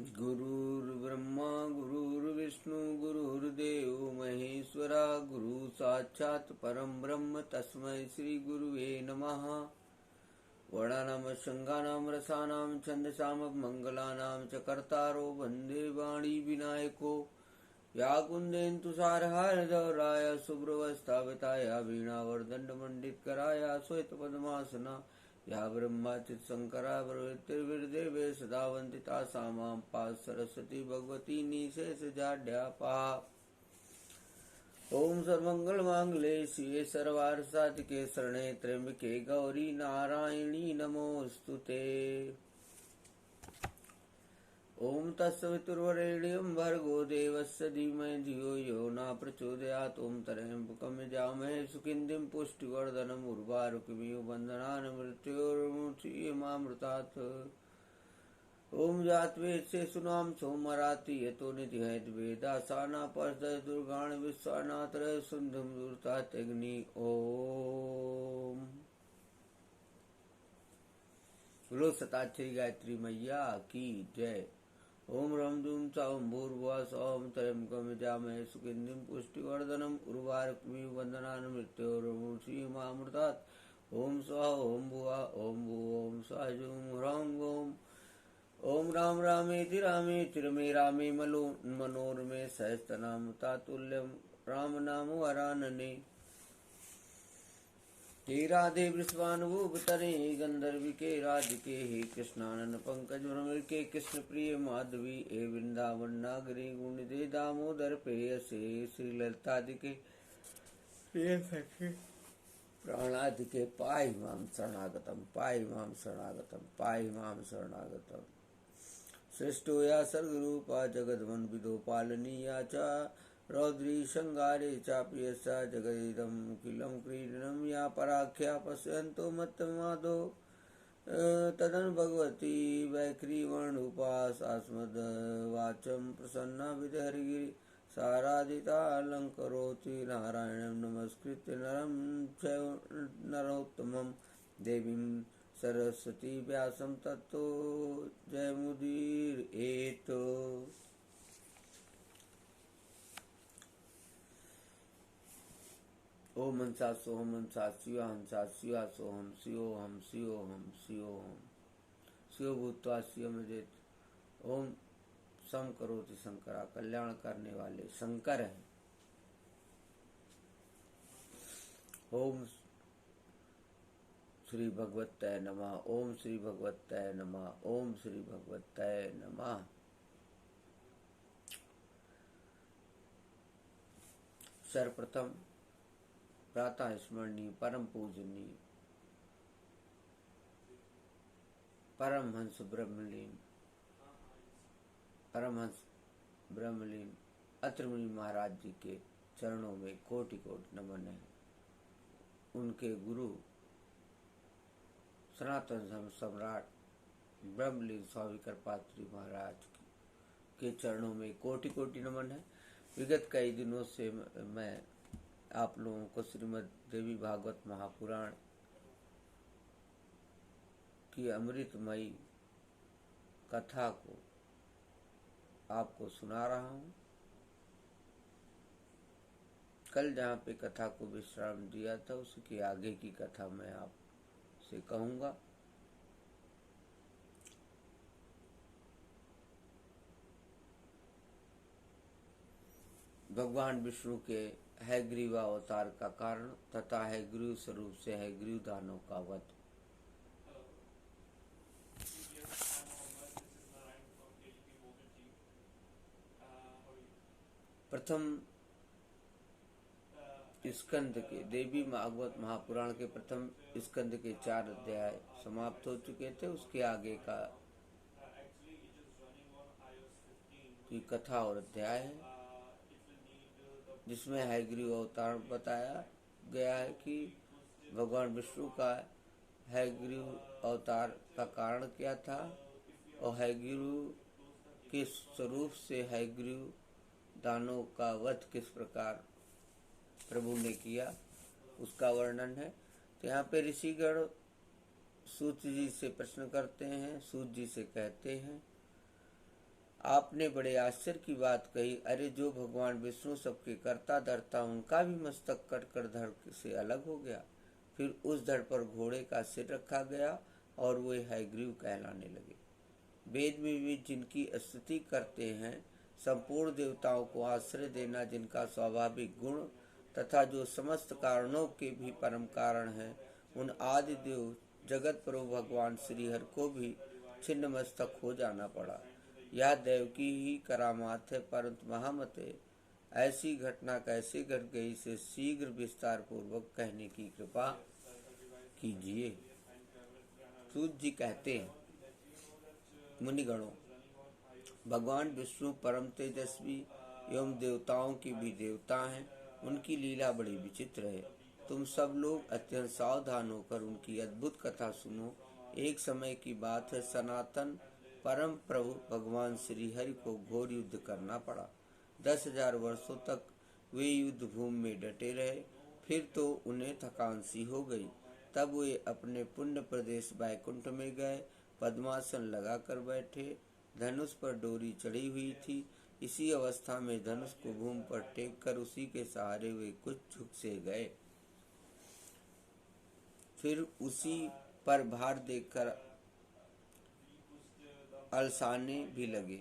गुरुर्ब्रह्मा गुरुर्विष्णु गुरुर्देव महेश्वरा गुरु साक्षात् परम ब्रह्म तस्मै श्री गुरुवे नमः। वर्णानां शृंगानां रसानां छन्दसां मंगलानां च कर्तारो वन्दे वाणी विनायको या कुन्देन्दु सारहारधवराय शुभ्रवस्तावताय वीणावर्दण्डमण्डितकराय श्वेतपद्मासना या ब्रह्माच्युत शंकरा प्रवृत्तिर्विदेवे सदा वन्दिता सा मां पाः सरस्वती भगवती निशेषजाड्यापा। ओम सर्वमंगलमांगल्ये शिवे सर्वार्थसाधिके शरणे त्र्यंबके गौरी नारायणी नमोस्तुते। ओम तत्सवितुर्वरेण्यं भर्गो देवस्य धीमहि धियो यो न प्रचोदयात्। ओम त्र्यंबकं यजामहे सुगन्धिं पुष्टिवर्धनम् उर्वारुकमिव बन्धनान् मृत्योर्मुक्षीयमामृतात्। ओम जातवेदसे सुनाम सोमराति यतो निधिहैद्वेदा साना पर्षद दुर्गाण विश्वानात्र सुंदम दुर्तात्यग्नि। ओम बोलो सताक्षरी गायत्री मैया की जय। ओम रम दूम चाओम भूर्भुवः स्वः त्र्यंबकं यजामहे सुगन्धिं पुष्टिवर्धनम् उर्वारुकमिव बन्धनान् मृत्योर्मुक्षीयमामृतात्। ओम स्वाहा ओम भुवः ओम भुवः ओम स्वाहा जुं ह्रौं गों। ओम राम रामेति रामेति रमे रामे मनोरमे सहस्रनामतुल्यं राम नाम वरानने। हे राधे वृषभानुभूतरे गंधर्विके राधिके हे कृष्णानन पंकज भ्रमर के कृष्ण प्रिय माधवी हे वृंदावन नागरी गुणिदे दामोदर प्रेयसे श्री ललितादिके प्रिय सखे प्राणादिके पाहि मां शरणागतम पाहि मां शरणागतम पाहि मां शरणागतम। सृष्टो या सर्गरूपा जगद्वन विदो पालनीया च रौद्री शृंगारे चापि यस्या जगदिदं किलं क्रीडनं या पराख्या पश्यन्तो मत्तमादो तदन भगवती वैखरीवर्णरूपा सास्मद्वाचं प्रसन्ना विदहरिगिरि साराधिता अलङ्करोति नारायणं नमस्कृत्य नरं चैव नरोत्तमं देवीं सरस्वती व्यासं ततो जयमुदीरयेत्। ओम हंसा सोहम हंसा शिवा हंसा शिवा सोहम शिवोहम शिवोहम शिवोहम शिव भूत्वा शिवमजेत। ओम सम करोति शंकरा कल्याण करने वाले शंकर है। ओम श्री भगवताय नमः। ओम श्री भगवताय नमः। ओम श्री भगवताय नमः। सर्वप्रथम प्रातः स्मरणीय परम पूजनीय परमहंस ब्रह्मलीन अत्रिमुनि महाराज जी के चरणों में कोटि कोटि नमन है। उनके गुरु सनातन धर्म सम्राट ब्रह्मलीन स्वामी कृपात्री महाराज के चरणों में कोटि कोटि नमन है। विगत कई दिनों से मैं आप लोगों को श्रीमद् देवी भागवत महापुराण की अमृतमयी कथा को आपको सुना रहा हूँ। कल जहाँ पे कथा को विश्राम दिया था उसकी आगे की कथा मैं आपसे कहूँगा। भगवान विष्णु के हयग्रीव अवतार का कारण तथा हयग्रीव स्वरूप से हयग्रीव दानव का वध। प्रथम स्कंद के देवी भागवत महापुराण के प्रथम स्कंद के 4 अध्याय समाप्त हो चुके थे। उसके आगे का की कथा और अध्याय है जिसमें हयग्रीव अवतार बताया गया है कि भगवान विष्णु का हयग्रीव अवतार का कारण क्या था और हयग्रीव के स्वरूप से हयग्रीव दानव का वध किस प्रकार प्रभु ने किया उसका वर्णन है। तो यहाँ पे ऋषिगण सूत जी से प्रश्न करते हैं। सूत जी से कहते हैं आपने बड़े आश्चर्य की बात कही। अरे जो भगवान विष्णु सबके कर्ता धर्ता, उनका भी मस्तक कटकर धड़ से अलग हो गया। फिर उस धड़ पर घोड़े का सिर रखा गया और वे हयग्रीव कहलाने लगे। वेद में भी जिनकी स्तुति करते हैं, संपूर्ण देवताओं को आश्रय देना जिनका स्वाभाविक गुण तथा जो समस्त कारणों के भी परम कारण है, उन आदि देव जगत प्रभु भगवान श्रीहरि को भी छिन्न मस्तक हो जाना पड़ा। यह देव की ही करामात है, परंतु महामते ऐसी घटना कैसे घट गई, इसे शीघ्र विस्तार पूर्वक कहने की कृपा कीजिए। सूत जी कहते हैं, मुनिगणों, भगवान विष्णु परम तेजस्वी एवं देवताओं के भी देवता हैं। उनकी लीला बड़ी विचित्र है। तुम सब लोग अत्यंत सावधान होकर उनकी अद्भुत कथा सुनो। एक समय की बात है, सनातन परम प्रभु भगवान श्री हरि को घोर युद्ध करना पड़ा। 10,000 वर्षों तक वे युद्ध भूमि में डटे रहे। फिर तो उन्हें थकान सी हो गई। तब वे अपने पुण्य प्रदेश बैकुंठ में गए, पद्मासन लगाकर बैठे। धनुष पर डोरी चढ़ी हुई थी। इसी अवस्था में धनुष को भूमि पर टेक कर उसी के सहारे वे कुछ झुक से गए। फिर उसी पर भार देखकर अलसाने भी लगे।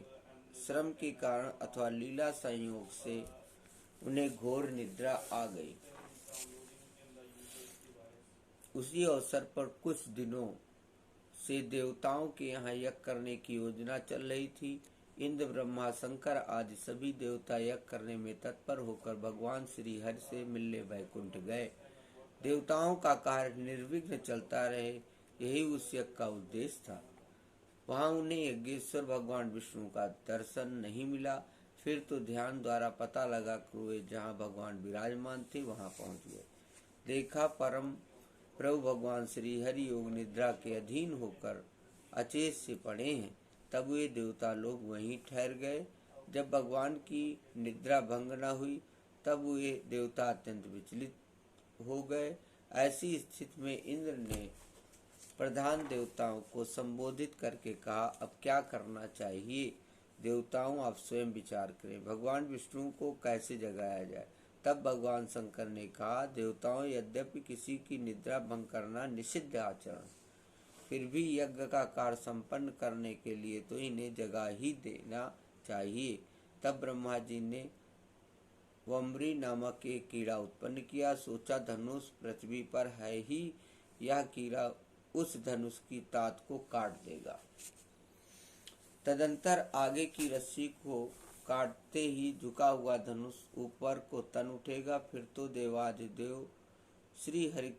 श्रम के कारण अथवा लीला संयोग से उन्हें घोर निद्रा आ गई। उसी अवसर पर कुछ दिनों से देवताओं के यहाँ यज्ञ करने की योजना चल रही थी। इंद्र, ब्रह्मा, शंकर आदि सभी देवता यज्ञ करने में तत्पर होकर भगवान श्री हरि से मिलने वैकुंठ गए। देवताओं का कार्य निर्विघ्न चलता रहे, यही उस यज्ञ का उद्देश्य था। वहां उन्हें यज्ञेश्वर भगवान विष्णु का दर्शन नहीं मिला। फिर तो ध्यान द्वारा पता लगा कि वे जहाँ भगवान विराजमान थे वहां पहुंच गए। देखा परम प्रभु भगवान श्री हरि योग निद्रा के अधीन होकर अचेत से पड़े हैं। तब वे देवता लोग वहीं ठहर गए। जब भगवान की निद्रा भंग न हुई, तब वे देवता अत्यंत विचलित हो गए। ऐसी स्थिति में इंद्र ने प्रधान देवताओं को संबोधित करके कहा, अब क्या करना चाहिए? देवताओं, आप स्वयं विचार करें, भगवान विष्णु को कैसे जगाया जाए। तब भगवान शंकर ने कहा, देवताओं, यद्यपि किसी की निद्रा भंग करना निषिद्ध आचरण, फिर भी यज्ञ का कार्य संपन्न करने के लिए तो इन्हें जगा ही देना चाहिए। तब ब्रह्मा जी ने वम्री नामक एक कीड़ा उत्पन्न किया। सोचा, धनुष पृथ्वी पर है ही, यह कीड़ा उस धनुष की तात को काट देगा। तदंतर आगे की रस्सी को काटते ही झुका हुआ धनुष ऊपर को तन उठेगा। फिर तो देवाधिदेव श्री हरि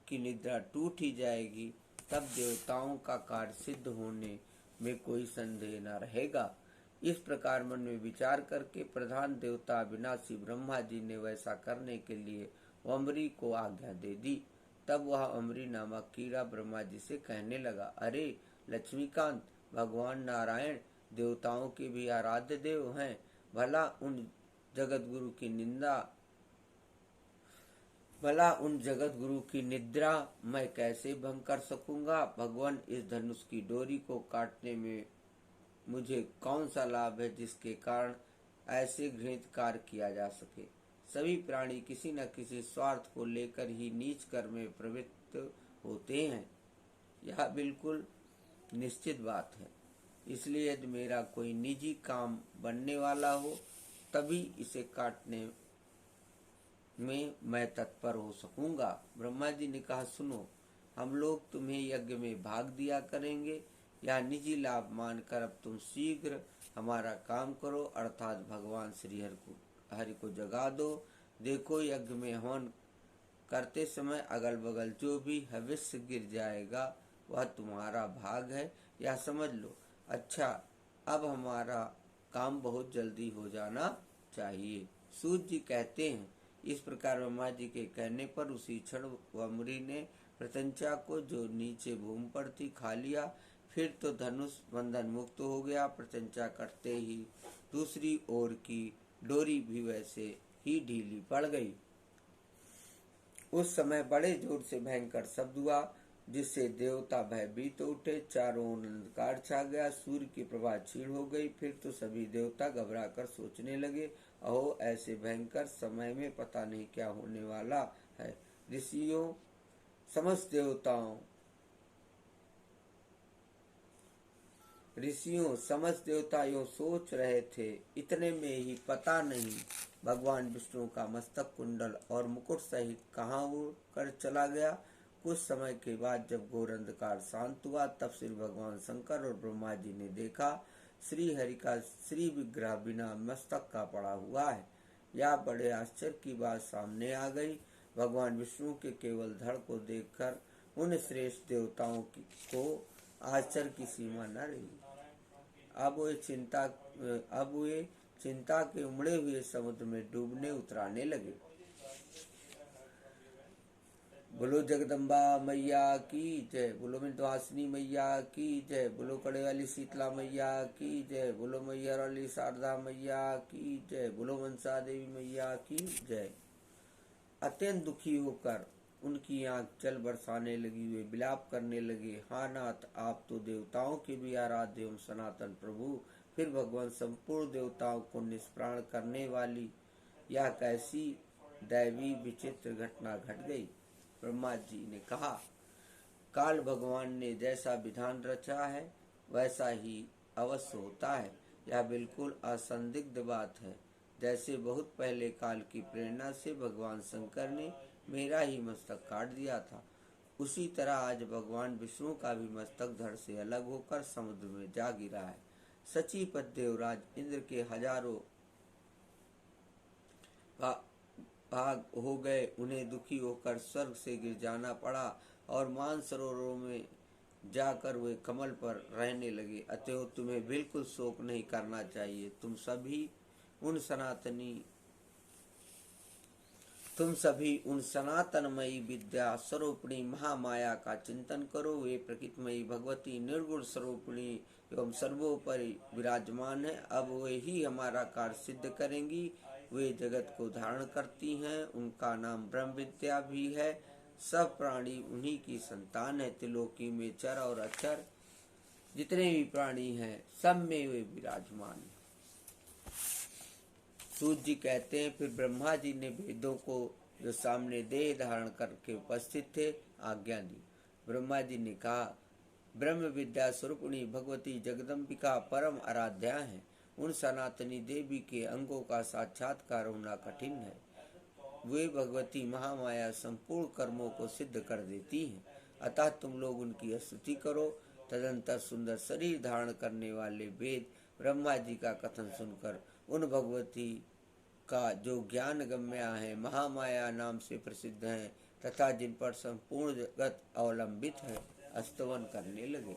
की निद्रा टूट ही जाएगी। तब देवताओं का कार्य सिद्ध होने में कोई संदेह न रहेगा। इस प्रकार मन में विचार करके प्रधान देवता अविनाशी ब्रह्मा जी ने वैसा करने के लिए वम्री को आज्ञा दे दी। तब वह अमरी नामक कीड़ा ब्रह्मा जी से कहने लगा, अरे लक्ष्मीकांत, भगवान नारायण देवताओं के भी आराध्य देव हैं। भला उन जगत गुरु की निद्रा मैं कैसे भंग कर सकूंगा? भगवान, इस धनुष की डोरी को काटने में मुझे कौन सा लाभ है जिसके कारण ऐसे घृणित कार्य किया जा सके? सभी प्राणी किसी न किसी स्वार्थ को लेकर ही नीच कर्म में प्रवृत्त होते हैं, यह बिल्कुल निश्चित बात है। इसलिए यदि मेरा कोई निजी काम बनने वाला हो, तभी इसे काटने में मैं तत्पर हो सकूंगा। ब्रह्मा जी ने कहा, सुनो, हम लोग तुम्हें यज्ञ में भाग दिया करेंगे। यह निजी लाभ मानकर अब तुम शीघ्र हमारा काम करो, अर्थात भगवान श्री हरि को जगा दो। देखो, यज्ञ में हवन करते समय अगल बगल जो भी हविष्य गिर जाएगा वह तुम्हारा भाग है, यह समझ लो। अच्छा, अब हमारा काम बहुत जल्दी हो जाना चाहिए। सूत जी कहते हैं, इस प्रकार ब्रह्मा जी के कहने पर उसी क्षण वम्री ने प्रत्यंचा को, जो नीचे भूमि पर थी, खा लिया। फिर तो धनुष बंधन मुक्त हो गया। प्रत्यंचा कटते ही दूसरी ओर की डोरी भी वैसे ही ढीली पड़ गई। उस समय बड़े जोर से भयंकर शब्द हुआ। जिससे देवता भयभीत उठे। चारों ओर अंधकार छा गया, सूर्य की प्रभा क्षीण हो गई। फिर तो सभी देवता घबराकर सोचने लगे, अहो ऐसे भयंकर समय में पता नहीं क्या होने वाला है। ऋषियों समस्त देवता यूं सोच रहे थे। इतने में ही पता नहीं भगवान विष्णु का मस्तक कुंडल और मुकुट सहित कहाँ उड़ कर चला गया। कुछ समय के बाद जब घोर अंधकार शांत हुआ, तब श्री भगवान शंकर और ब्रह्मा जी ने देखा श्री हरि का श्री विग्रह बिना मस्तक का पड़ा हुआ है। यह बड़े आश्चर्य की बात सामने आ गई। भगवान विष्णु के केवल धड़ को देखकर उन श्रेष्ठ देवताओं को आश्चर्य की सीमा न रही। अब वे चिंता के उमड़े हुए समुद्र में डूबने उतराने लगे। बोलो जगदम्बा मैया की जय, बोलो विंध्यवासिनी मैया की जय, बोलो कड़े वाली शीतला मैया की जय, बोलो मैहर वाली शारदा मैया की जय, बोलो मनसा देवी मैया की जय। अत्यंत दुखी होकर उनकी आंख जल बरसाने लगी। वे विलाप करने लगे, हाँ नाथ, आप तो देवताओं के भी आराध्य एवं सनातन प्रभु। फिर भगवान संपूर्ण देवताओं को निष्प्राण करने वाली यह कैसी दैवी विचित्र घटना घट गई। ब्रह्मा जी ने कहा, काल भगवान ने जैसा विधान रचा है वैसा ही अवश्य होता है। यह बिल्कुल असंदिग्ध बात है। जैसे बहुत पहले काल की प्रेरणा से भगवान शंकर ने मेरा ही मस्तक काट दिया था, उसी तरह आज भगवान विष्णु का भी मस्तक धड़ से अलग होकर समुद्र में जा गिरा है। सचीपत देवराज इंद्र के हजारों भाग हो गए। उन्हें दुखी होकर स्वर्ग से गिर जाना पड़ा और मानसरोवरों में जाकर वे कमल पर रहने लगे। अतएव तुम्हें बिल्कुल शोक नहीं करना चाहिए। तुम सभी उन सनातनमयी विद्या स्वरूपिणी महामाया का चिंतन करो। वे प्रकृतिमयी भगवती निर्गुण स्वरूपिणी एवं सर्वोपरि विराजमान है। अब वे ही हमारा कार्य सिद्ध करेंगी। वे जगत को धारण करती हैं, उनका नाम ब्रह्म विद्या भी है। सब प्राणी उन्हीं की संतान है। त्रिलोकी में चर और अचर जितने भी प्राणी हैं, सब में वे विराजमान हैं। सूत जी कहते हैं, फिर ब्रह्मा जी ने वेदों को जो सामने देह धारण करके उपस्थित थे आज्ञा दी। ब्रह्मा जी ने कहा, ब्रह्म विद्या स्वरूपिणी भगवती जगदम्बिका परम आराध्या है। उन सनातनी देवी के अंगों का साक्षात्कार होना कठिन है। वे भगवती महामाया संपूर्ण कर्मों को सिद्ध कर देती हैं। अतः तुम लोग उनकी स्तुति करो। तदंतर सुंदर शरीर धारण करने वाले वेद ब्रह्मा जी का कथन सुनकर उन भगवती का जो ज्ञान गम्य है, महामाया नाम से प्रसिद्ध है तथा जिन पर संपूर्ण जगत अवलंबित है, स्तवन करने लगे।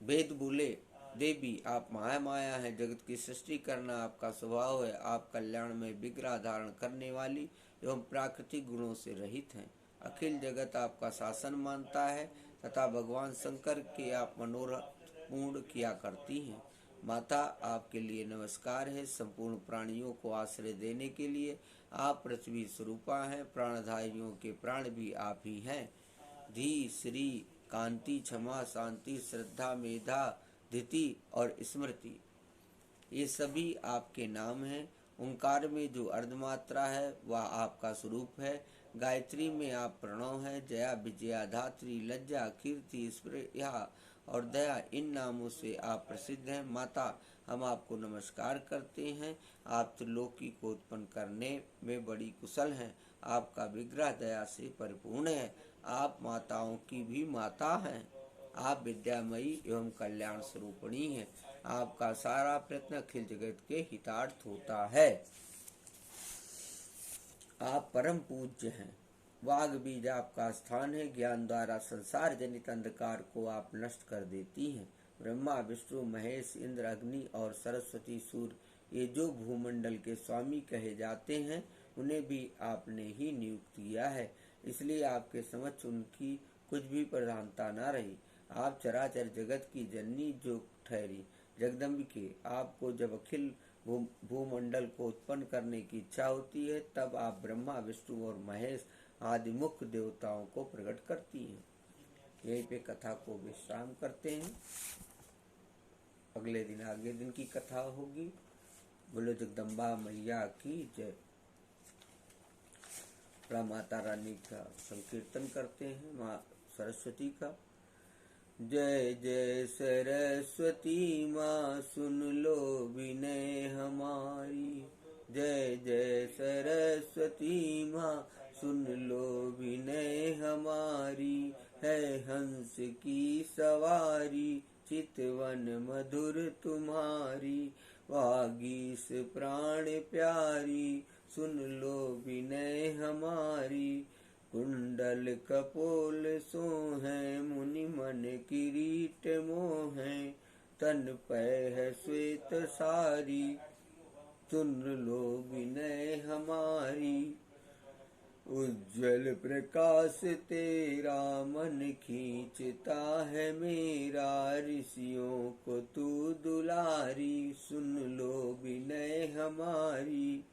वेद बोले, देवी आप महामाया है, जगत की सृष्टि करना आपका स्वभाव है। आप कल्याण में विग्रह धारण करने वाली एवं प्राकृतिक गुणों से रहित हैं। अखिल जगत आपका शासन मानता है तथा भगवान शंकर के आप मनोरथ पूर्ण किया करती हैं। माता, आपके लिए नमस्कार है। संपूर्ण प्राणियों को आश्रय देने के लिए आप पृथ्वी स्वरूपा हैं। प्राणधारियों के प्राण भी आप ही हैं। धी, श्री, कांति, क्षमा, शांति, श्रद्धा, मेधा, धृति और स्मृति, ये सभी आपके नाम हैं। ओंकार में जो अर्धमात्रा है वह आपका स्वरूप है। गायत्री में आप प्रणव है। जया, विजया, धात्री, लज्जा, कीर्ति, स्पृहा और दया, इन नामों से आप प्रसिद्ध हैं। माता, हम आपको नमस्कार करते हैं। आप त्रिलोकी को उत्पन्न करने में बड़ी कुशल हैं। आपका विग्रह दया से परिपूर्ण है। आप माताओं की भी माता हैं। आप विद्यामयी एवं कल्याण स्वरूपिणी हैं। आपका सारा प्रयत्न अखिल जगत के हितार्थ होता है। आप परम पूज्य हैं। वाग बीज आपका स्थान है। ज्ञान द्वारा संसार जनित अंधकार को आप नष्ट कर देती हैं। ब्रह्मा, विष्णु, महेश, इंद्र, अग्नि और सरस्वती, सूर्य, ये जो भूमंडल के स्वामी कहे जाते हैं, उन्हें भी आपने ही नियुक्त किया है। इसलिए आपके समक्ष उनकी कुछ भी प्रधानता न रही। आप चराचर जगत की जननी जो ठहरी। जगदम्बिके, आपको जब अखिल भूमंडल को उत्पन्न करने की इच्छा होती है, तब आप ब्रह्मा, विष्णु और महेश आदि मुख्य देवताओं को प्रकट करती हैं। यहीं पे कथा को विश्राम करते हैं। अगले दिन आगे दिन की कथा होगी। बोलो जगदम्बा मैया की जय। माता रानी का संकीर्तन करते हैं, माँ सरस्वती का। जय जय सरस्वती माँ सुन लो विनय हमारी। जय जय सरस्वती माँ सुन लो विनय हमारी। है हंस की सवारी चितवन मधुर तुम्हारी। वागीस प्राण प्यारी सुन लो विनय हमारी। कुंडल कपोल सोहें मुनि मन किरीट मोहें। तन पै है श्वेत सारी सुन लो विनय हमारी। उज्ज्वल प्रकाश तेरा मन खींचता है मेरा। ऋषियों को तू दुलारी सुन लो विनय हमारी।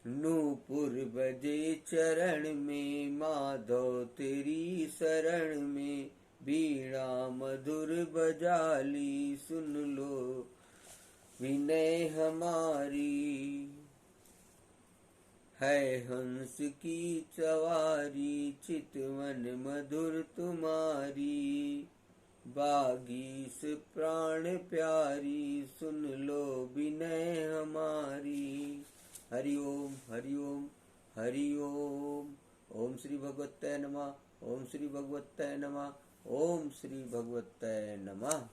नूपुर बजे चरण में माधव तेरी शरण में। बीड़ा मधुर बजाली सुन लो विनय हमारी। है हंस की सवारी चितवन मधुर तुम्हारी। बागीस प्राण प्यारी सुन लो विनय हमारी। हरि ओम हरि ओम हरि ओम। ओम श्री भगवते नमः। ओम श्री भगवते नमः। ओम श्री भगवते नमः।